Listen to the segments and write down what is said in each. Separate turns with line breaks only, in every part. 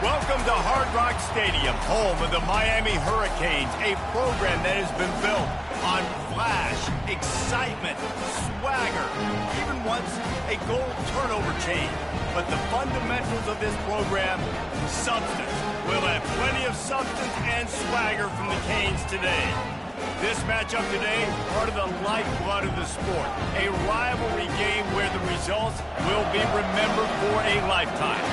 Welcome to Hard Rock Stadium, home of the Miami Hurricanes, a program that has been built on flash, excitement, swagger, even once a goal turnover chain. But the fundamentals of this program, substance. We'll have plenty of substance and swagger from the Canes today. This matchup today, part of the lifeblood of the sport. A rivalry game where the results will be remembered for a lifetime.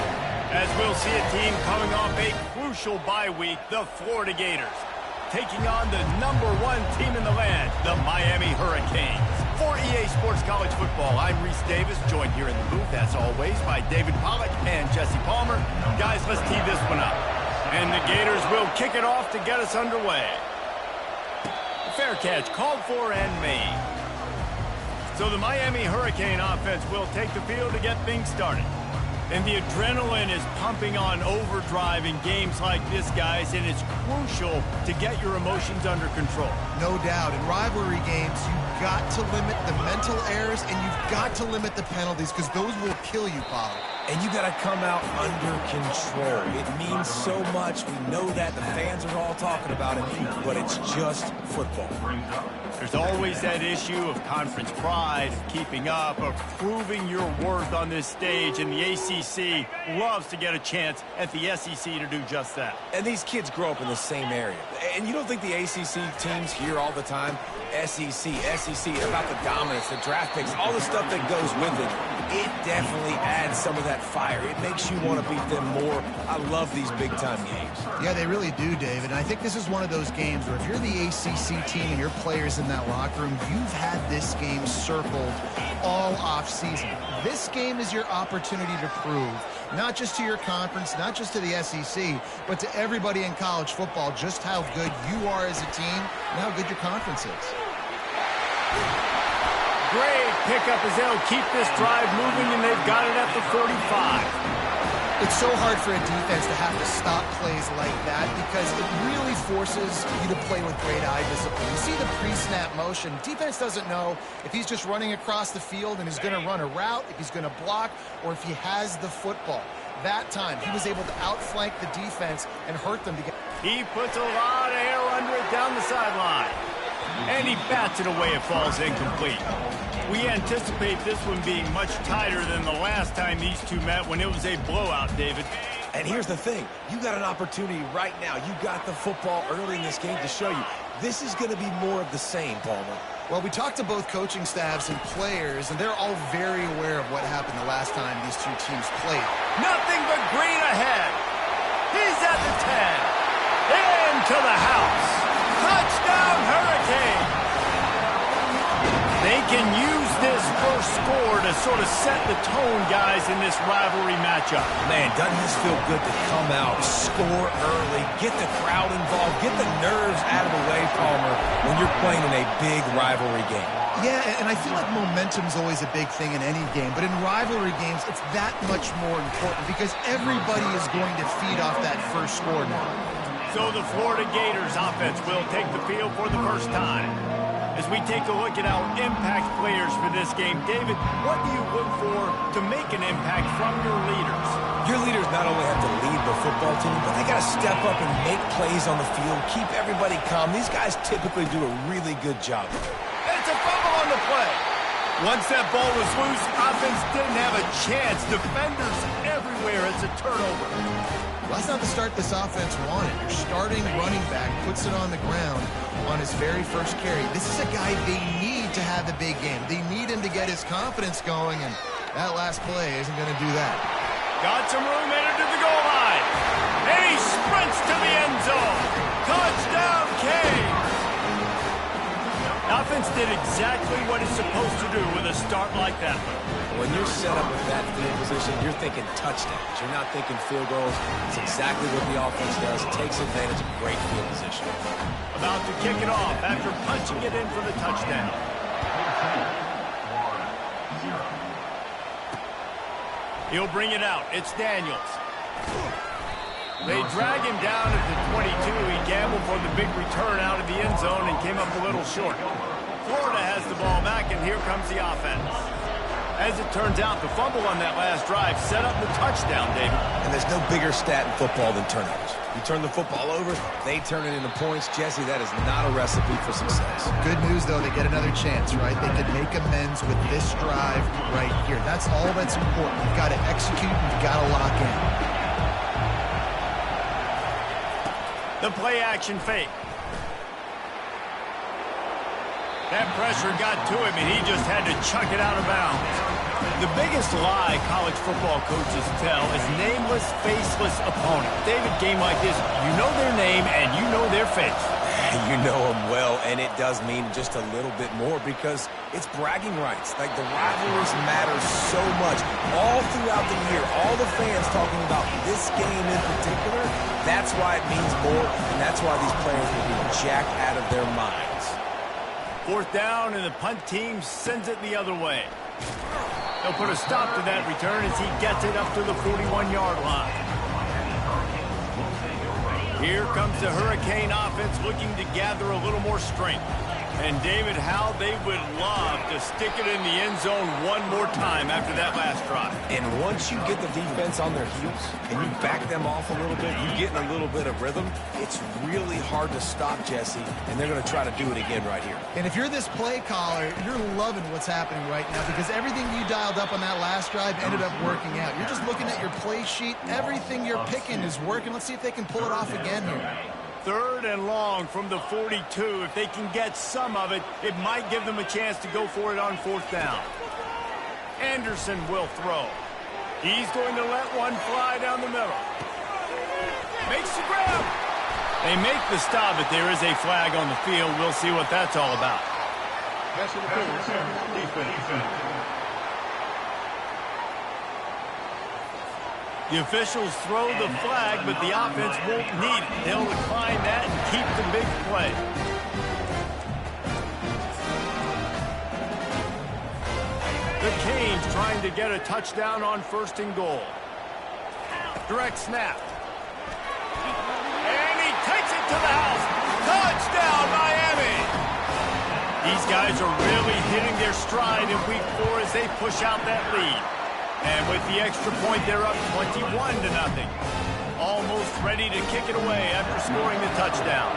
As we'll see a team coming off a crucial bye week, the Florida Gators, taking on the #1 team in the land, the Miami Hurricanes. For EA Sports College Football, I'm Reese Davis, joined here in the booth, as always, by David Pollack and Jesse Palmer. Guys, let's tee this one up. And the Gators will kick it off to get us underway. Fair catch, called for and made. So the Miami Hurricane offense will take the field to get things started. And the adrenaline is pumping on overdrive in games like this, guys, and it's crucial to get your emotions under control.
No doubt. In rivalry games, you've got to limit the mental errors, and you've got to limit the penalties, because those will kill you, Pollard.
And you got to come out under control. It means so much. We know that. The fans are all talking about it, but it's just football.
There's always that issue of conference pride, of keeping up, of proving your worth on this stage, and the ACC loves to get a chance at the SEC to do just that.
And these kids grow up in the same area. And you don't think the ACC teams hear all the time, SEC, about the dominance, the draft picks, all the stuff that goes with it. It definitely adds some of that fire. It makes you want to beat them more. I love these big-time games.
Yeah, they really do, David. And I think this is one of those games where if you're the ACC team and your players in that locker room, you've had this game circled all off-season. This game is your opportunity to prove, not just to your conference, not just to the SEC, but to everybody in college football, just how good you are as a team and how good your conference is.
Great pickup as they'll keep this drive moving, and they've got it at the 45.
It's so hard for a defense to have to stop plays like that because it really forces you to play with great eye discipline. You see the pre-snap motion. Defense doesn't know if he's just running across the field and is going to run a route, if he's going to block, or if he has the football. That time, he was able to outflank the defense and hurt them.
He puts a lot of air under it down the sideline. And he bats it away. It falls incomplete. We anticipate this one being much tighter than the last time these two met when it was a blowout, David.
And here's the thing. You got an opportunity right now. You got the football early in this game to show you. This is going to be more of the same, Palmer.
Well, we talked to both coaching staffs and players, and they're all very aware of what happened the last time these two teams played.
Nothing but green ahead. He's at the 10. Into the house. Touchdown, Hurricane! They can use this first score to sort of set the tone, guys, in this rivalry matchup.
Man, doesn't this feel good to come out, score early, get the crowd involved, get the nerves out of the way, Palmer, when you're playing in a big rivalry game?
Yeah, and I feel like momentum's always a big thing in any game, but in rivalry games, it's that much more important because everybody is going to feed off that first score now.
So the Florida Gators offense will take the field for the first time. As we take a look at our impact players for this game, David, what do you look for to make an impact from your leaders?
Your leaders not only have to lead the football team, but they got to step up and make plays on the field, keep everybody calm. These guys typically do a really good job.
It's a fumble on the play. Once that ball was loose, offense didn't have a chance. Defenders everywhere. It's a turnover.
Well, that's not the start this offense wanted. Your starting running back puts it on the ground on his very first carry. This is a guy they need to have a big game. They need him to get his confidence going, and that last play isn't going to do that.
Got some room, entered to the goal line. And he sprints to the end zone. Touchdown, Canes. Offense did exactly what it's supposed to do with a start like that one.
When you're set up with that field position, you're thinking touchdowns. You're not thinking field goals. It's exactly what the offense does. It takes advantage of great field position.
About to kick it off after punching it in for the touchdown. He'll bring it out. It's Daniels. They drag him down at the 22. He gambled for the big return out of the end zone and came up a little short. Florida has the ball back, and here comes the offense. As it turns out, the fumble on that last drive set up the touchdown, David.
And there's no bigger stat in football than turnovers. You turn the football over, they turn it into points. Jesse, that is not a recipe for success.
Good news, though, they get another chance, right? They could make amends with this drive right here. That's all that's important. You've got to execute, you've got to lock in.
The play-action fake. That pressure got to him, and he just had to chuck it out of bounds. The biggest lie college football coaches tell is nameless, faceless opponent. David, game like this, you know their name and you know their face.
You know them well, and it does mean just a little bit more because it's bragging rights. Like, the rivalries matter so much. All throughout the year, all the fans talking about this game in particular, that's why it means more, and that's why these players will be jacked out of their minds.
Fourth down, and the punt team sends it the other way. They'll put a stop to that return as he gets it up to the 41-yard line. Here comes the Hurricane offense looking to gather a little more strength. And, David, how they would love to stick it in the end zone one more time after that last drive.
And once you get the defense on their heels and you back them off a little bit, you get in a little bit of rhythm, it's really hard to stop, Jesse, and they're going to try to do it again right here.
And if you're this play caller, you're loving what's happening right now because everything you dialed up on that last drive ended up working out. You're just looking at your play sheet. Everything you're picking is working. Let's see if they can pull it off again here.
Third and long from the 42. If they can get some of it, it might give them a chance to go for it on fourth down. Anderson will throw. He's going to let one fly down the middle. Makes the grab. They make the stop, but there is a flag on the field. We'll see what that's all about. Defense. The officials throw the flag, but the offense won't need it. They'll decline that and keep the big play. The Canes trying to get a touchdown on first and goal. Direct snap. And he takes it to the house. Touchdown, Miami! These guys are really hitting their stride in week 4 as they push out that lead. And with the extra point, they're up 21-0. Almost ready to kick it away after scoring the touchdown.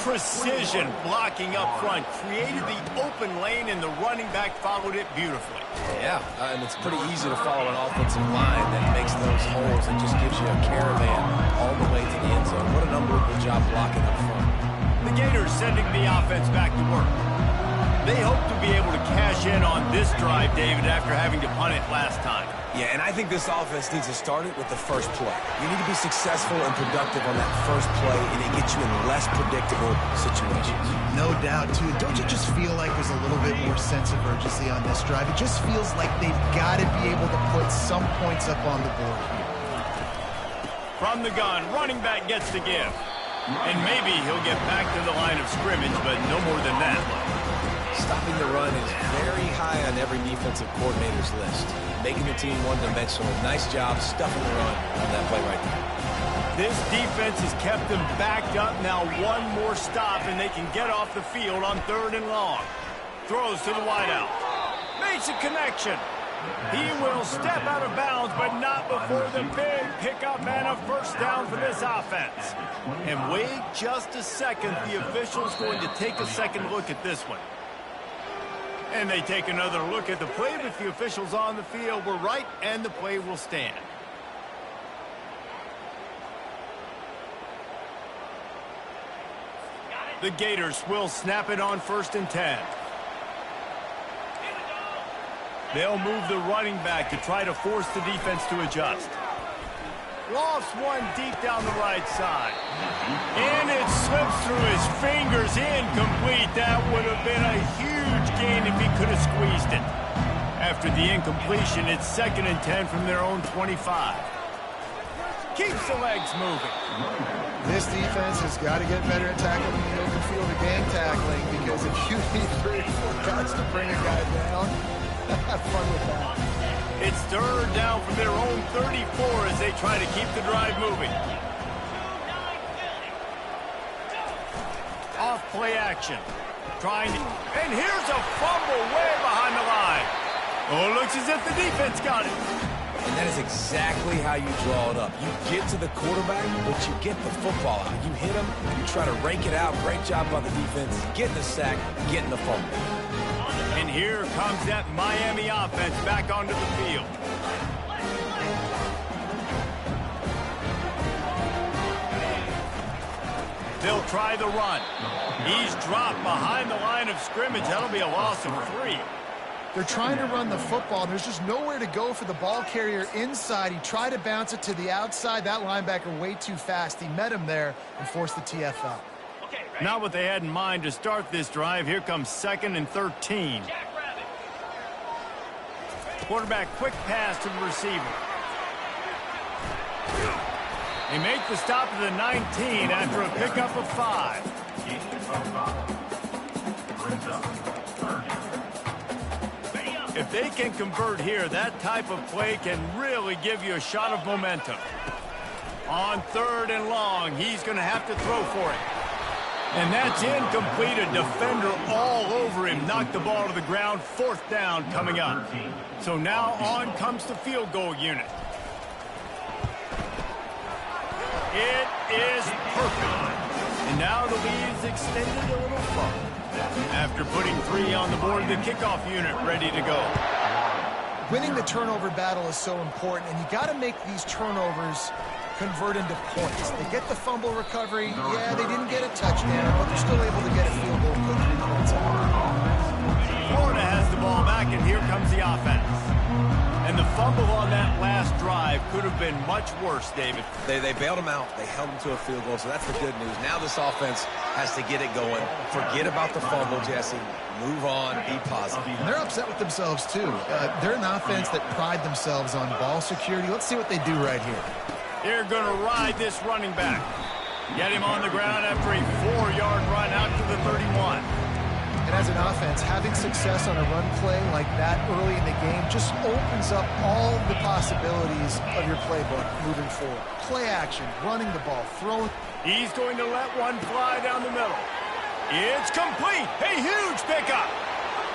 Precision blocking up front created the open lane, and the running back followed it beautifully.
Yeah, and it's pretty easy to follow an offensive line that makes those holes and just gives you a caravan all the way to the end zone. What an unbelievable job blocking up front.
The Gators sending the offense back to work. They hope to be able to cash in on this drive, David, after having to punt it last time.
Yeah, and I think this offense needs to start it with the first play. You need to be successful and productive on that first play, and it gets you in less predictable situations.
No doubt, too. Don't you just feel like there's a little bit more sense of urgency on this drive? It just feels like they've got to be able to put some points up on the board here.
From the gun, running back gets the give. And maybe he'll get back to the line of scrimmage, but no more than that.
Stopping the run is very high on every defensive coordinator's list. Making the team one-dimensional. Nice job stuffing the run on that play right there.
This defense has kept them backed up. Now one more stop, and they can get off the field on third and long. Throws to the wideout. Makes a connection. He will step out of bounds, but not before the big pickup and a first down for this offense. And wait just a second. The official's going to take a second look at this one. And they take another look at the play, but the officials on the field were right, and the play will stand. The Gators will snap it on first and 10. They'll move the running back to try to force the defense to adjust. Lofts one deep down the right side. And it slips through his fingers, incomplete. That would have been a huge gain if he could have squeezed it. After the incompletion, it's second and 10 from their own 25. Keeps the legs moving.
This defense has got to get better at tackling the open field of gang tackling, because if you need 3 or 4 guys to bring a guy down, have fun with that.
It's third down from their own 34 as they try to keep the drive moving. Off play action. And here's a fumble way behind the line. Oh, looks as if the defense got it.
And that is exactly how you draw it up. You get to the quarterback, but you get the football out. You hit him, you try to rake it out. Great job by the defense. Getting the sack, getting the fumble.
And here comes that Miami offense back onto the field. They'll try the run. He's dropped behind the line of scrimmage. That'll be a loss of 3.
They're trying to run the football, and there's just nowhere to go for the ball carrier inside. He tried to bounce it to the outside. That linebacker way too fast. He met him there and forced the TFL.
Not what they had in mind to start this drive. Here comes 2nd and 13. Quarterback quick pass to the receiver. They make the stop at the 19 after a pickup of 5. If they can convert here, that type of play can really give you a shot of momentum. On 3rd and long, he's going to have to throw for it. And that's incomplete. A defender all over him. Knocked the ball to the ground. 4th down coming up. So now on comes the field goal unit. It is perfect. And now the lead is extended a little further. After putting 3 on the board, the kickoff unit ready to go.
Winning the turnover battle is so important, and you got to make these turnovers convert into points. They get the fumble recovery. Yeah, they didn't get a touchdown, but they're still able to get a field goal, put 3 points out.
Florida has the ball back, and here comes the offense. And the fumble on that last drive could have been much worse, David.
They bailed him out. They held him to a field goal, so that's the good news. Now this offense has to get it going. Forget about the fumble, Jesse. Move on. Be positive.
And they're upset with themselves, too. They're an offense that pride themselves on ball security. Let's see what they do right here.
They're going to ride this running back. Get him on the ground after a 4-yard run out to the 31.
And as an offense, having success on a run play like that early in the game just opens up all the possibilities of your playbook moving forward. Play action, running the ball, throwing.
He's going to let one fly down the middle. It's complete. A huge pickup.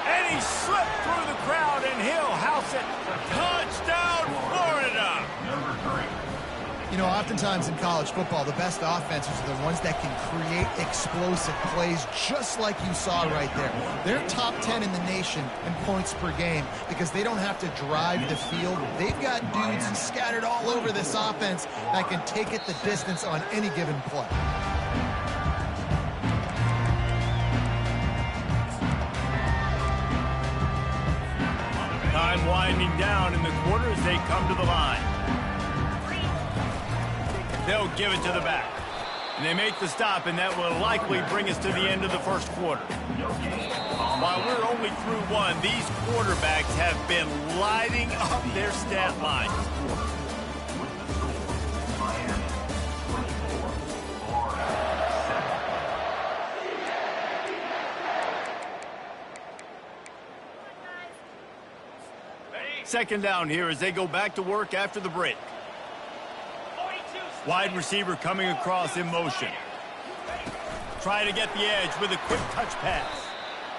And he slipped through the crowd, and he'll house it. Touchdown, Florida.
You know, oftentimes in college football, the best offenses are the ones that can create explosive plays just like you saw right there. They're top 10 in the nation in points per game because they don't have to drive the field. They've got dudes scattered all over this offense that can take it the distance on any given play.
Time winding down in the quarter as they come to the line. They'll give it to the back. And they make the stop, and that will likely bring us to the end of the first quarter. While we're only through 1, these quarterbacks have been lighting up their stat line. Second down here as they go back to work after the break. Wide receiver coming across in motion. Trying to get the edge with a quick touch pass.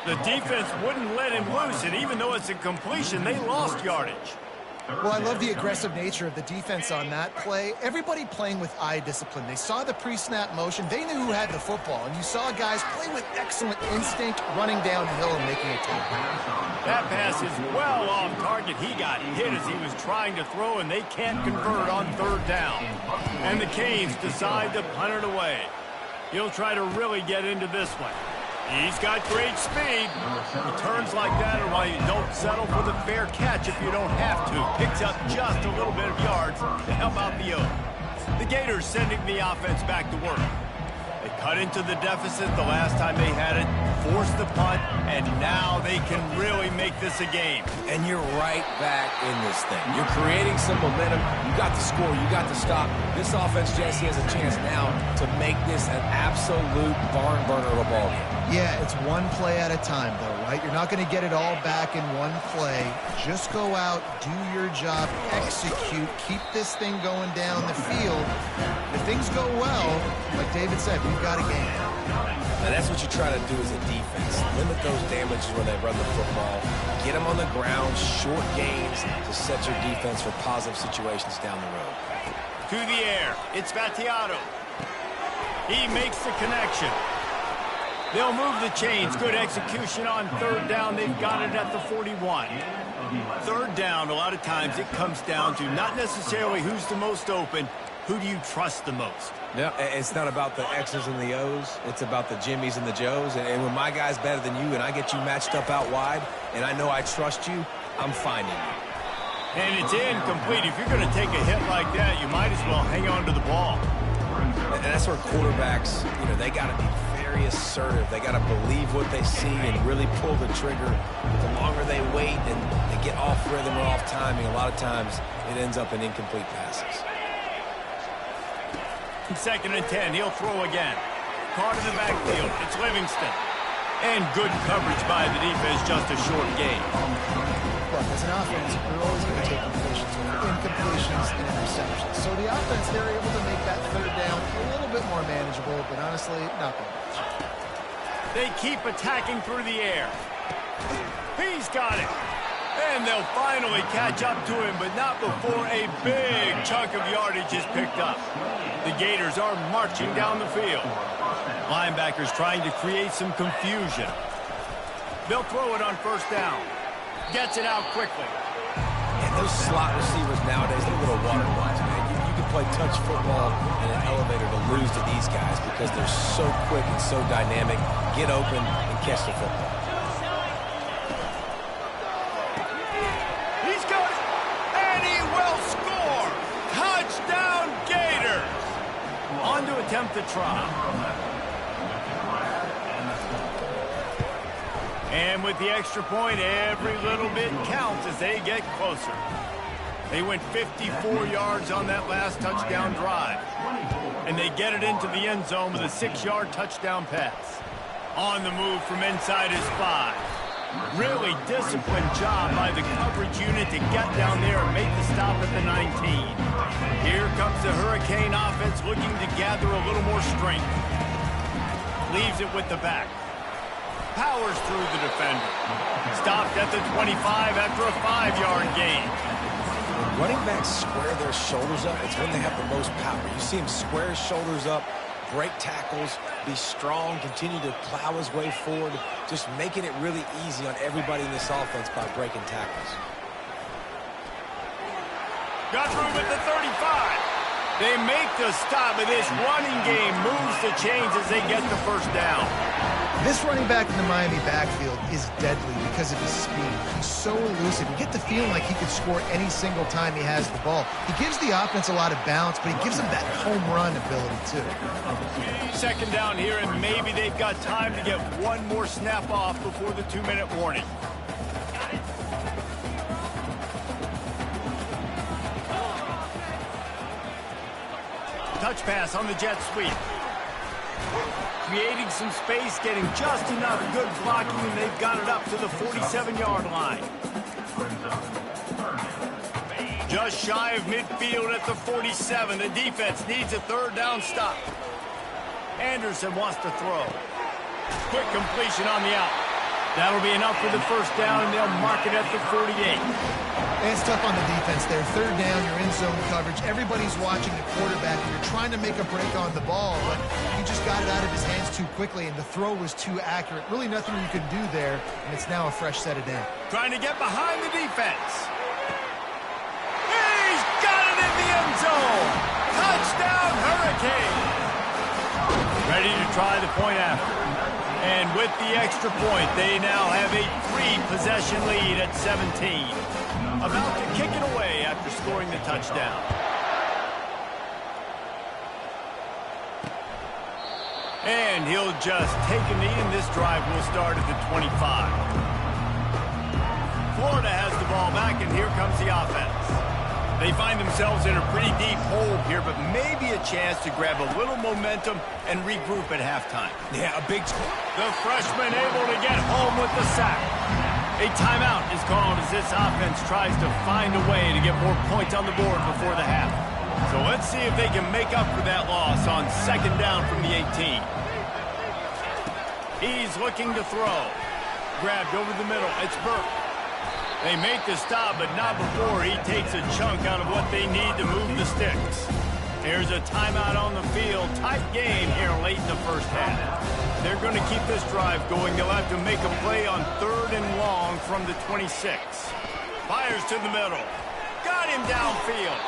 The defense wouldn't let him loose, and even though it's a completion, they lost yardage.
Well, I love the aggressive nature of the defense on that play. Everybody playing with eye discipline. They saw the pre-snap motion. They knew who had the football, and you saw guys play with excellent instinct, running downhill and making a tackle.
That pass is well off target. He got hit as he was trying to throw, and they can't convert on 3rd down. And the Canes decide to punt it away. He'll try to really get into this one. He's got great speed. Returns like that are why you don't settle for the fair catch if you don't have to. Picks up just a little bit of yards to help out the Oaks. The Gators sending the offense back to work. They cut into the deficit the last time they had it, forced the punt, and now they can really make this a game.
And you're right back in this thing. You're creating some momentum. You got the score. You got the stop. This offense, Jesse, has a chance now to make this an absolute barn burner of a ball game.
Yeah, it's one play at a time, though, right? You're not going to get it all back in one play. Just go out, do your job, execute, keep this thing going down the field. If things go well, like David said, we've got a game.
And that's what you try to do as a defense. Limit those damages when they run the football. Get them on the ground, short gains to set your defense for positive situations down the road.
To the air, it's Vattiato. He makes the connection. They'll move the chains. Good execution on third down. They've got it at the 41. Third down, a lot of times it comes down to not necessarily who's the most open, who do you trust the most?
Yeah, it's not about the X's and the O's. It's about the Jimmies and the Joes. And when my guy's better than you and I get you matched up out wide and I know I trust you, I'm finding you.
And it's incomplete. If you're going to take a hit like that, you might as well hang on to the ball.
And that's where quarterbacks, they got to be very assertive. They got to believe what they see and really pull the trigger. The longer they wait and they get off rhythm or off timing, a lot of times it ends up in incomplete passes.
2nd and 10, he'll throw again. Caught in the backfield, it's Livingston. And good coverage by the defense, just a short gain.
Look, as an offense, we're always going to take incompletions and interceptions. So the offense, they're able to make that third down a little bit more manageable, but honestly, not that much.
They keep attacking through the air. He's got it. And they'll finally catch up to him, but not before a big chunk of yardage is picked up. The Gators are marching down the field. Linebackers trying to create some confusion. They'll throw it on first down. Gets it out quickly.
And those slot receivers nowadays, they're little water boys, man. You can play touch football in an elevator to lose to these guys because they're so quick and so dynamic. Get open and catch the football.
He's got it, and he will score. Touchdown, Gators. On to attempt the try. And with the extra point, every little bit counts as they get closer. They went 54 yards on that last touchdown drive. And they get it into the end zone with a 6-yard touchdown pass. On the move from inside his 5. Really disciplined job by the coverage unit to get down there and make the stop at the 19. Here comes the Hurricane offense looking to gather a little more strength. Leaves it with the back. Powers through the defender. Stopped at the 25 after a 5-yard gain.
When running backs square their shoulders up, it's when they have the most power. You see him square his shoulders up, break tackles, be strong, continue to plow his way forward, just making it really easy on everybody in this offense by breaking tackles.
Got room at the 35. They make the stop, and this running game moves the chains as they get the first down.
This running back in the Miami backfield is deadly because of his speed. He's so elusive. You get the feeling like he could score any single time he has the ball. He gives the offense a lot of balance, but he gives them that home run ability, too.
Second down here, and maybe they've got time to get one more snap off before the 2-minute warning. Touch pass on the jet sweep. Creating some space, getting just enough good blocking, and they've got it up to the 47-yard line. Just shy of midfield at the 47. The defense needs a third down stop. Anderson wants to throw. Quick completion on the out. That'll be enough for the first down, and they'll mark it at the 48.
And it's tough on the defense there. Third down, you're in zone coverage. Everybody's watching the quarterback, and you're trying to make a break on the ball, but he just got it out of his hands too quickly, and the throw was too accurate. Really nothing you can do there, and it's now a fresh set of down.
Trying to get behind the defense. He's got it in the end zone. Touchdown, Hurricane. Ready to try the point after. And with the extra point, they now have a 3-possession lead at 17. About to kick it away after scoring the touchdown. And he'll just take a knee, and this drive will start at the 25. Florida has the ball back, and here comes the offense. They find themselves in a pretty deep hole here, but maybe a chance to grab a little momentum and regroup at halftime.
Yeah, a big...
The freshman able to get home with the sack. A timeout is called as this offense tries to find a way to get more points on the board before the half. So let's see if they can make up for that loss on second down from the 18. He's looking to throw. Grabbed over the middle. It's Burke. They make the stop, but not before he takes a chunk out of what they need to move the sticks. Here's a timeout on the field. Tight game here late in the first half. They're going to keep this drive going. They'll have to make a play on 3rd and long from the 26. Fires to the middle. Got him downfield.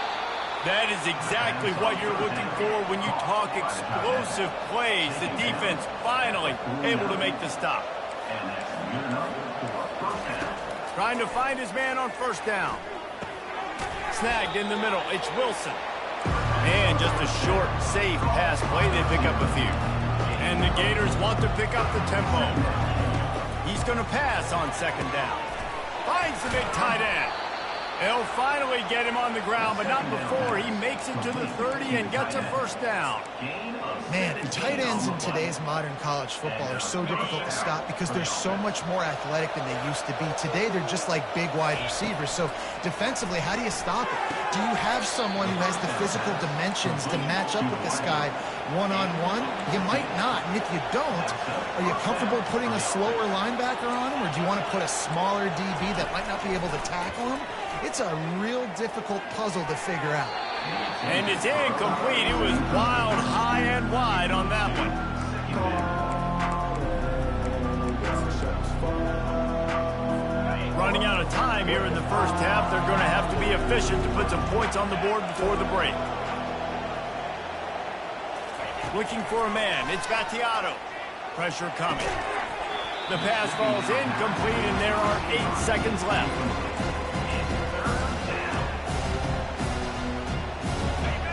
That is exactly what you're looking for when you talk explosive plays. The defense finally able to make the stop. Trying to find his man on first down. Snagged in the middle. It's Wilson. And just a short, safe pass play. They pick up a few. And the Gators want to pick up the tempo. He's going to pass on second down. Finds the big tight end. They'll finally get him on the ground, but not before he makes it to the 30 and gets a first down.
Man, tight ends in today's modern college football are so difficult to stop because they're so much more athletic than they used to be. Today, they're just like big wide receivers. So defensively, how do you stop it? Do you have someone who has the physical dimensions to match up with this guy one-on-one? You might not. And if you don't, are you comfortable putting a slower linebacker on him? Or do you want to put a smaller DB that might not be able to tackle him? It's a real difficult puzzle to figure out.
And it's incomplete. It was wild, high and wide on that one. Running out of time here in the first half. They're going to have to be efficient to put some points on the board before the break. Looking for a man. It's Vattiato. Pressure coming. The pass falls incomplete, and there are 8 seconds left.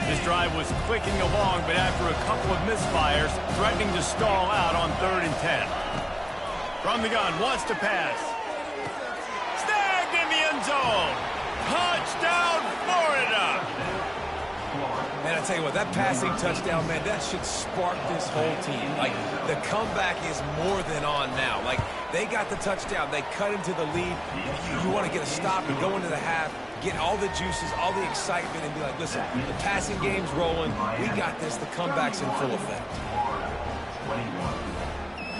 This drive was clicking along, but after a couple of misfires, threatening to stall out on 3rd and 10. From the gun, wants to pass. Snagged in the end zone. Touchdown, Florida.
Man, I tell you what, that passing touchdown, man, that should spark this whole team. Like, the comeback is more than on now. Like, they got the touchdown. They cut into the lead. You want to get a stop and go into the half, get all the juices, all the excitement, and be like, listen, the passing game's rolling. We got this. The comeback's in full effect.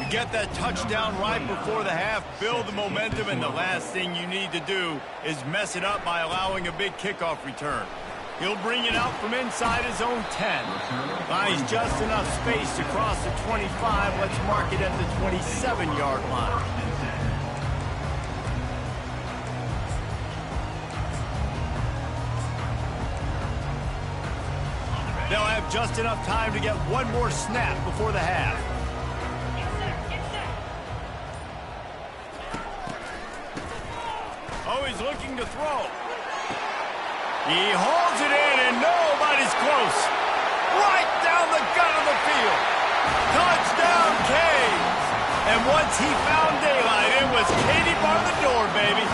You get that touchdown right before the half, build the momentum, and the last thing you need to do is mess it up by allowing a big kickoff return. He'll bring it out from inside his own 10. Buys just enough space to cross the 25. Let's mark it at the 27-yard line. They'll have just enough time to get one more snap before the half. Oh, he's looking to throw. He holds it in, and nobody's close. Right down the gut of the field. Touchdown, Canes. And once he found daylight, it was Katie bar the door, baby.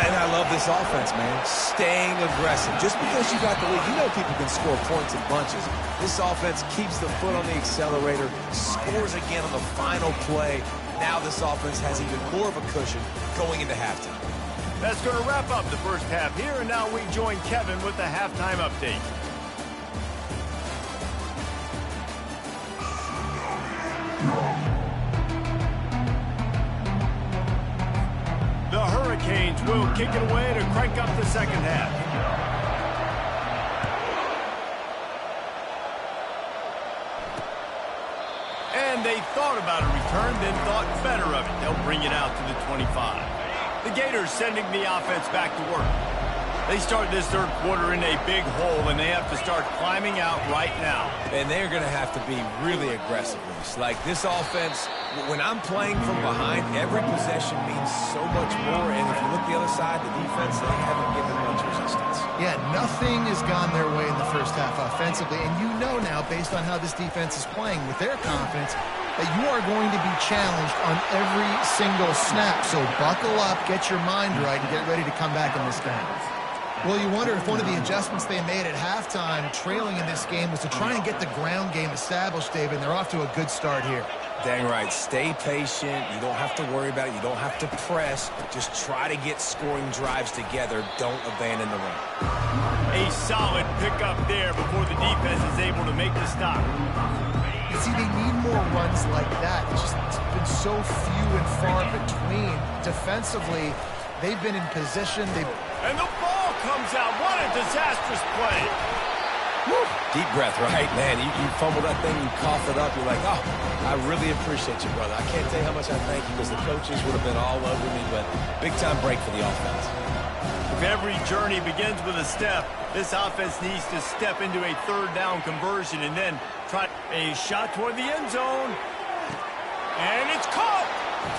And I love this offense, man. Staying aggressive. Just because you got the lead, you know people can score points in bunches. This offense keeps the foot on the accelerator, scores again on the final play. Now this offense has even more of a cushion going into halftime.
That's going to wrap up the first half here, and now we join Kevin with the halftime update. The Hurricanes will kick it away to crank up the second half. And they thought about a return, then thought better of it. They'll bring it out to the 25. The Gators sending the offense back to work. They start this third quarter in a big hole, and they have to start climbing out right now.
And they're going to have to be really aggressive. Like this offense, when I'm playing from behind, every possession means so much more. And if you look the other side, the defense, they haven't given much resistance.
Yeah, nothing has gone their way in the first half offensively. And you know now, based on how this defense is playing with their confidence, that you are going to be challenged on every single snap. So buckle up, get your mind right, and get ready to come back in this game. Well, you wonder if one of the adjustments they made at halftime, trailing in this game, was to try and get the ground game established, David, and they're off to a good start here.
Dang right. Stay patient. You don't have to worry about it. You don't have to press. Just try to get scoring drives together. Don't abandon the run.
A solid pickup there before the defense is able to make the stop.
You see, they need more runs like that. It's been so few and far between. Defensively, they've been in position.
And the ball comes out. What a disastrous play.
Woo. Deep breath, right? Man, you fumble that thing, you cough it up, you're like, oh, I really appreciate you, brother. I can't tell you how much I thank you because the coaches would have been all over me, but big-time break for the offense.
If every journey begins with a step, this offense needs to step into a third down conversion and then try a shot toward the end zone. And it's caught!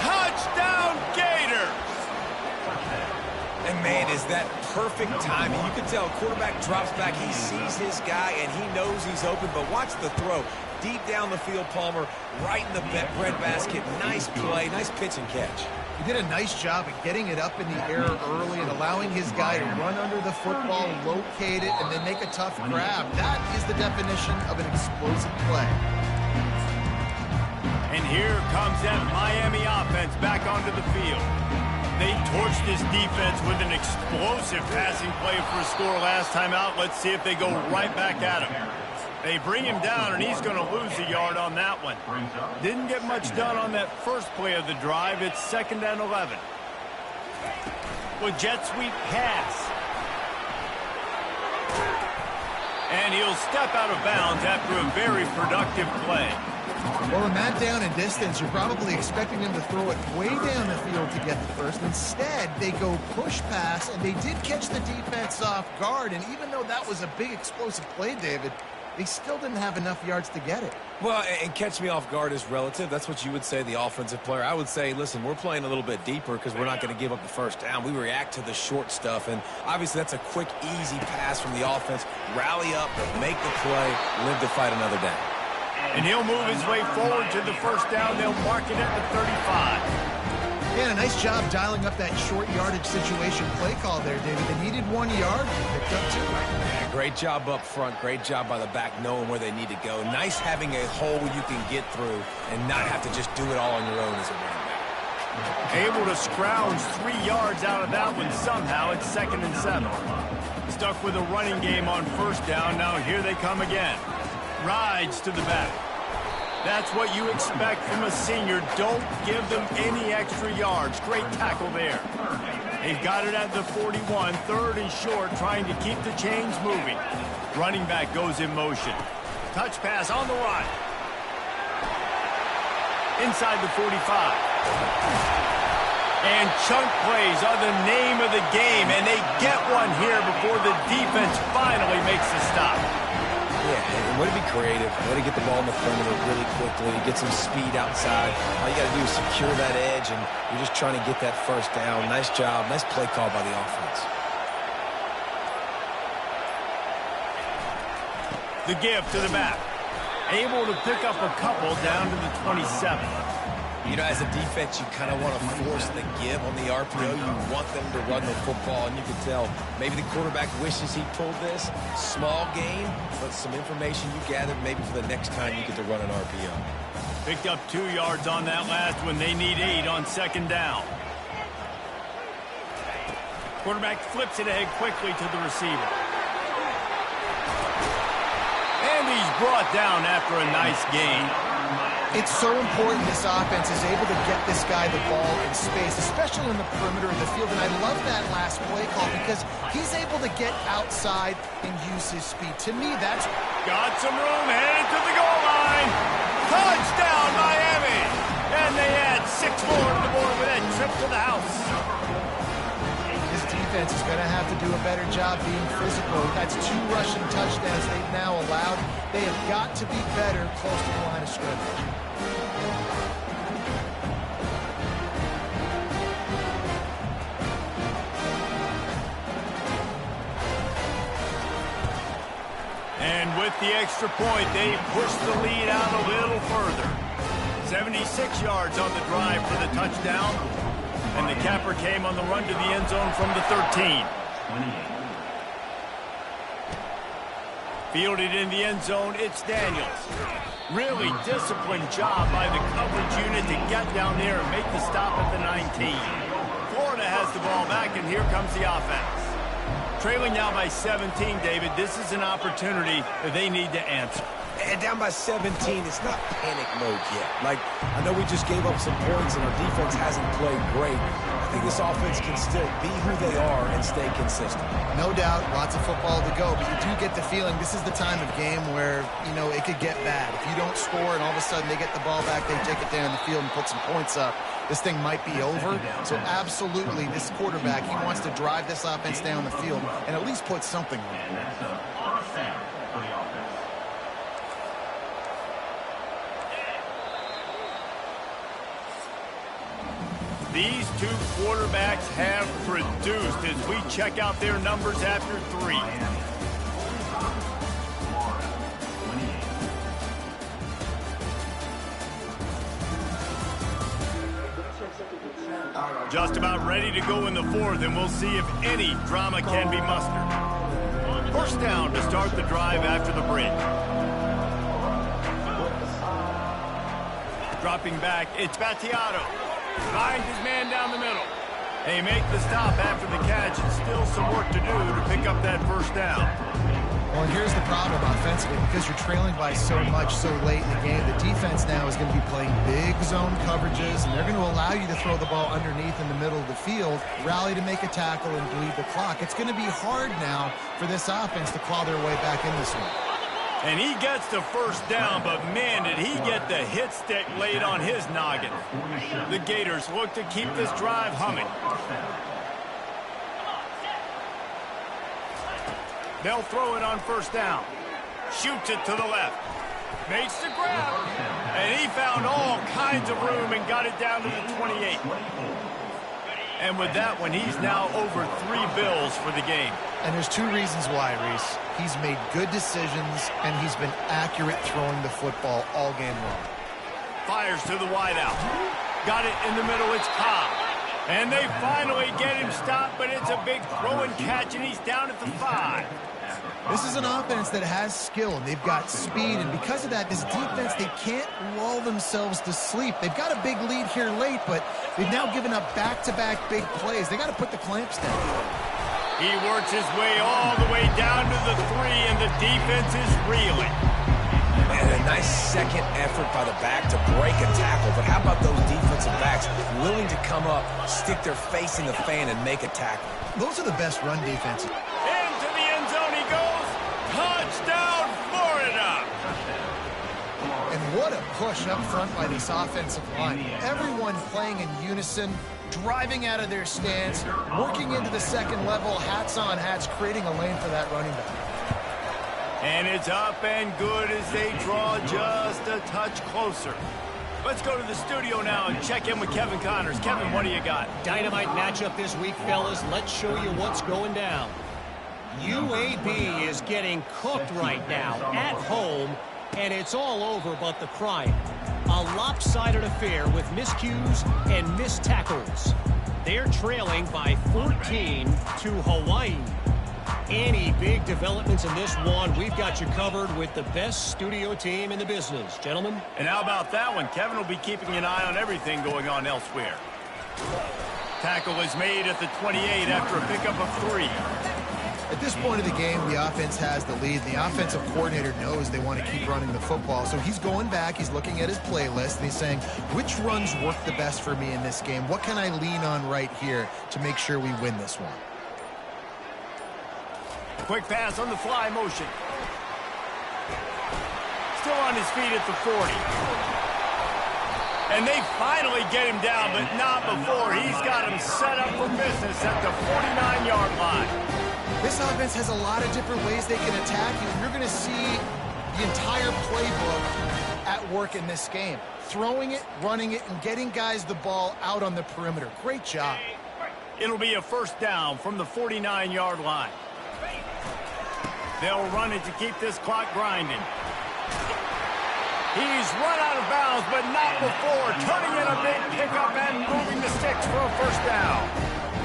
Touchdown, Gators!
And, man, is that perfect timing. You can tell a quarterback drops back. He sees his guy, and he knows he's open. But watch the throw. Deep down the field, Palmer, right in the breadbasket. Nice play, nice pitch and catch.
He did a nice job of getting it up in the air early and allowing his guy to run under the football, locate it, and then make a tough grab. That is the definition of an explosive play.
And here comes that Miami offense back onto the field. They torched this defense with an explosive passing play for a score last time out. Let's see if they go right back at him. They bring him down, and he's going to lose a yard on that one. Didn't get much done on that first play of the drive. It's 2nd and 11. With jet sweep pass. And he'll step out of bounds after a very productive play.
Well, in that down and distance, you're probably expecting them to throw it way down the field to get the first. Instead, they go push pass, and they did catch the defense off guard. And even though that was a big explosive play, David, they still didn't have enough yards to get it.
Well, and catch me off guard is relative. That's what you would say, the offensive player. I would say, listen, we're playing a little bit deeper because we're not going to give up the first down. We react to the short stuff, and obviously that's a quick, easy pass from the offense. Rally up, make the play, live to fight another down.
And he'll move his way forward to the first down. They'll mark it at the 35.
Yeah, a nice job dialing up that short yardage situation play call there, David. They needed 1 yard, picked up 2.
Yeah, great job up front. Great job by the back knowing where they need to go. Nice having a hole you can get through and not have to just do it all on your own as a running back.
Able to scrounge 3 yards out of that one somehow. It's 2nd and 7. Stuck with a running game on first down. Now here they come again. Rides to the back. That's what you expect from a senior. Don't give them any extra yards. Great tackle there. They've got it at the 41. 3rd and short, trying to keep the chains moving. Running back goes in motion. Touch pass on the run. Inside the 45. And chunk plays are the name of the game, and they get one here before the defense finally makes the stop.
Yeah, and way to be creative, way to get the ball in the perimeter really quickly, get some speed outside. All you got to do is secure that edge, and you're just trying to get that first down. Nice job, nice play call by the offense.
The give to the back. Able to pick up a couple down to the 27.
You know, as a defense, you kind of want to force the give on the RPO. You want them to run the football, and you can tell maybe the quarterback wishes he pulled this. Small game, but some information you gathered maybe for the next time you get to run an RPO.
Picked up 2 yards on that last one. They need 8 on 2nd down. Quarterback flips it ahead quickly to the receiver. And he's brought down after a nice gain.
It's so important this offense is able to get this guy the ball in space, especially in the perimeter of the field. And I love that last play call because he's able to get outside and use his speed. To me, that's...
Got some room, headed to the goal line. Touchdown, Miami. And they add 6 more to the board with that trip to the house.
This defense is going to have to do a better job being physical. That's 2 rushing touchdowns they've now allowed. They have got to be better close to the line of scrimmage.
And with the extra point, they push the lead out a little further. 76 yards on the drive for the touchdown. And the capper came on the run to the end zone from the 13. Fielded in the end zone, it's Daniels. Really disciplined job by the coverage unit to get down there and make the stop at the 19. Florida has the ball back, and here comes the offense. Trailing now by 17, David. This is an opportunity that they need to answer.
And down by 17, it's not panic mode yet. Like, I know we just gave up some points and our defense hasn't played great. I think this offense can still be who they are and stay consistent.
No doubt, lots of football to go, but you do get the feeling this is the time of game where, you know, it could get bad. If you don't score and all of a sudden they get the ball back, they take it down the field and put some points up, this thing might be over. So absolutely, this quarterback, he wants to drive this offense down the field and at least put something on it.
These two quarterbacks have produced as we check out their numbers after 3. Just about ready to go in the 4th, and we'll see if any drama can be mustered. First down to start the drive after the bridge. Dropping back, it's Battiato. Finds his man down the middle. They make the stop after the catch, and still some work to do to pick up that first down.
Well, and here's the problem offensively. Because you're trailing by so much so late in the game, the defense now is going to be playing big zone coverages, and they're going to allow you to throw the ball underneath in the middle of the field, rally to make a tackle, and bleed the clock. It's going to be hard now for this offense to claw their way back in this one.
And he gets the first down, but man, did he get the hit stick laid on his noggin. The Gators look to keep this drive humming. They'll throw it on first down. Shoots it to the left. Makes the grab. And he found all kinds of room and got it down to the 28. And with that one, he's now over 3 bills for the game.
And there's 2 reasons why, Reese. He's made good decisions, and he's been accurate throwing the football all game long.
Fires to the wideout. Got it in the middle. It's Cobb. And they finally get him stopped, but it's a big throw and catch, and he's down at the 5.
This is an offense that has skill, and they've got speed, and because of that, this defense, they can't lull themselves to sleep. They've got a big lead here late, but they've now given up back-to-back big plays. They got to put the clamps down.
He works his way all the way down to the 3, and the defense is reeling.
And a nice second effort by the back to break a tackle, but how about those defensive backs willing to come up, stick their face in the fan, and make a tackle?
Those are the best run defenses.
Into the end zone he goes. Touchdown, Florida!
And what a push up front by this offensive line. Everyone playing in unison, driving out of their stance, working into the second level, hats on hats, creating a lane for that running back.
And it's up and good as they draw just a touch closer. Let's go to the studio now and check in with Kevin Connors. Kevin, what do you got?
Dynamite matchup this week, fellas. Let's show you what's going down. UAB is getting cooked right now at home, and it's all over but the crying. A lopsided affair with miscues and missed tackles. They're trailing by 14 to Hawaii. Any big developments in this one, we've got you covered with the best studio team in the business. Gentlemen?
And how about that one? Kevin will be keeping an eye on everything going on elsewhere. Tackle is made at the 28 after a pickup of 3.
At this point of the game, the offense has the lead. The offensive coordinator knows they want to keep running the football. So he's going back, he's looking at his playlist, and he's saying, which runs work the best for me in this game? What can I lean on right here to make sure we win this one?
Quick pass on the fly motion. Still on his feet at the 40. And they finally get him down, but not before. He's got him set up for business at the 49-yard line.
This offense has a lot of different ways they can attack you. You're going to see the entire playbook at work in this game. Throwing it, running it, and getting guys the ball out on the perimeter. Great job.
It'll be a first down from the 49-yard line. They'll run it to keep this clock grinding. He's run out of bounds, but not before. Turning in a big pickup and moving the sticks for a first down.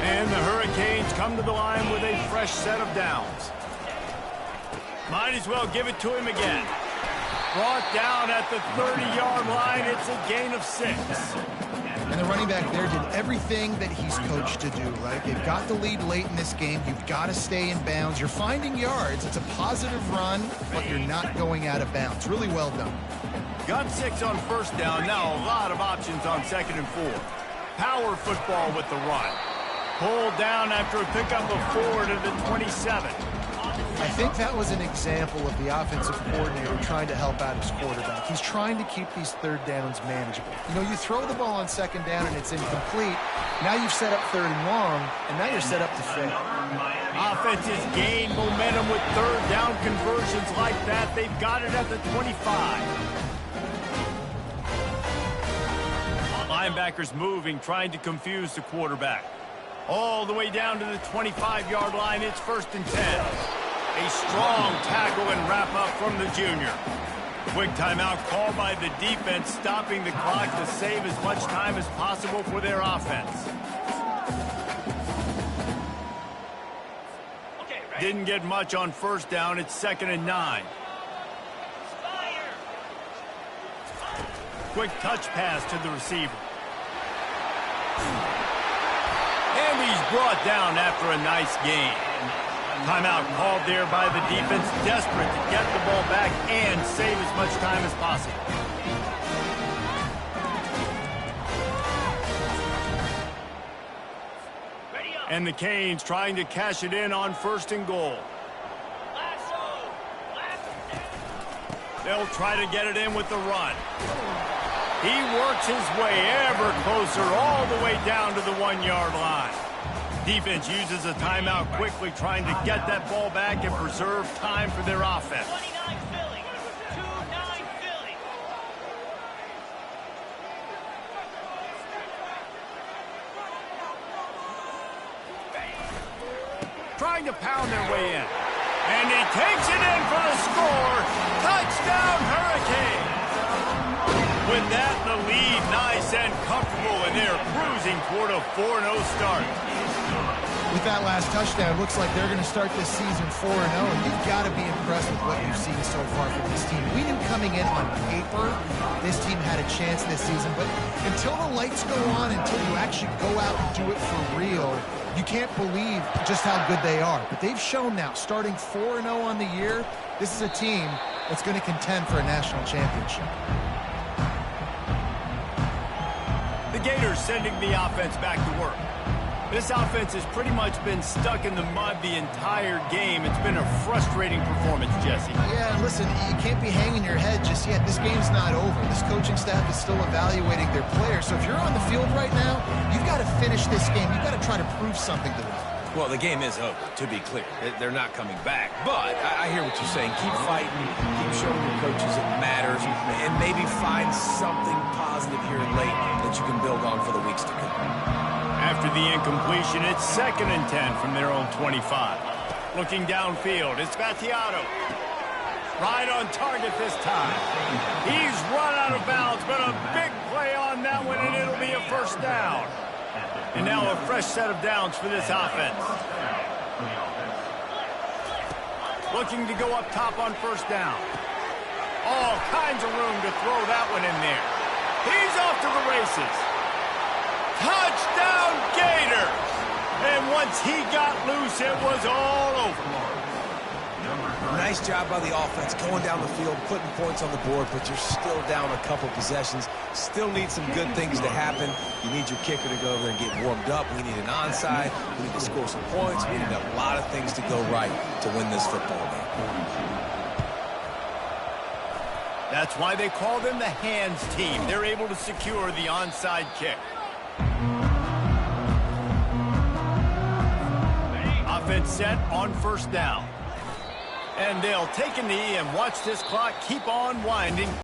And the Hurricanes come to the line with a fresh set of downs. Might as well give it to him again. Brought down at the 30-yard line. It's a gain of 6.
And the running back there did everything that he's coached to do, right? They've got the lead late in this game. You've got to stay in bounds. You're finding yards. It's a positive run, but you're not going out of bounds. Really well done.
Got 6 on first down. Now a lot of options on 2nd and 4. Power football with the run. Pulled down after a pickup of 4 to the 27.
I think that was an example of the offensive coordinator trying to help out his quarterback. He's trying to keep these third downs manageable. You know, you throw the ball on 2nd down and it's incomplete. Now you've set up 3rd and long, and now you're set up to fail.
Offenses gain momentum with 3rd down conversions like that. They've got it at the 25. Linebackers moving, trying to confuse the quarterback. All the way down to the 25-yard line. It's 1st and 10. A strong tackle and wrap-up from the junior. Quick timeout called by the defense, stopping the clock to save as much time as possible for their offense. Didn't get much on first down. It's 2nd and 9. Quick touch pass to the receiver. And he's brought down after a nice gain. Timeout called there by the defense, desperate to get the ball back and save as much time as possible. And the Canes trying to cash it in on 1st and goal. They'll try to get it in with the run. He works his way ever closer all the way down to the 1-yard line. Defense uses a timeout quickly, trying to get that ball back and preserve time for their offense.
29 Philly. 2-9 Philly.
Trying to pound their way in. And he takes it in for the score. Touchdown, Hurricane. With that, the lead nice and comfortable, and they're cruising toward a 4-0 start.
With that last touchdown, it looks like they're going to start this season 4-0, and you've got to be impressed with what you've seen so far from this team. We knew coming in on paper this team had a chance this season, but until the lights go on, until you actually go out and do it for real, you can't believe just how good they are. But they've shown now, starting 4-0 on the year, this is a team that's going to contend for a national championship.
The Gators sending the offense back to work. This offense has pretty much been stuck in the mud the entire game. It's been a frustrating performance, Jesse.
Yeah, listen, you can't be hanging your head just yet. This game's not over. This coaching staff is still evaluating their players. So if you're on the field right now, you've got to finish this game. You've got to try to prove something to them.
Well, the game is over, to be clear. They're not coming back. But I hear what you're saying. Keep fighting. Keep showing your coaches it matters. And maybe find something positive here late that you can build on for the weeks to come.
After the incompletion, it's 2nd and 10 from their own 25. Looking downfield, it's Vattiato. Right on target this time. He's run out of bounds, but a big play on that one, and it'll be a 1st down. And now a fresh set of downs for this offense. Looking to go up top on 1st down. All kinds of room to throw that one in there. He's off to the races. Touchdown, Gator! And once he got loose, it was all over.
Nice job by the offense going down the field, putting points on the board, but you're still down a couple possessions. Still need some good things to happen. You need your kicker to go over there and get warmed up. We need an onside. We need to score some points. We need a lot of things to go right to win this football game.
That's why they call them the hands team. They're able to secure the onside kick. Offense set on 1st down. And they'll take a knee and watch this clock keep on winding.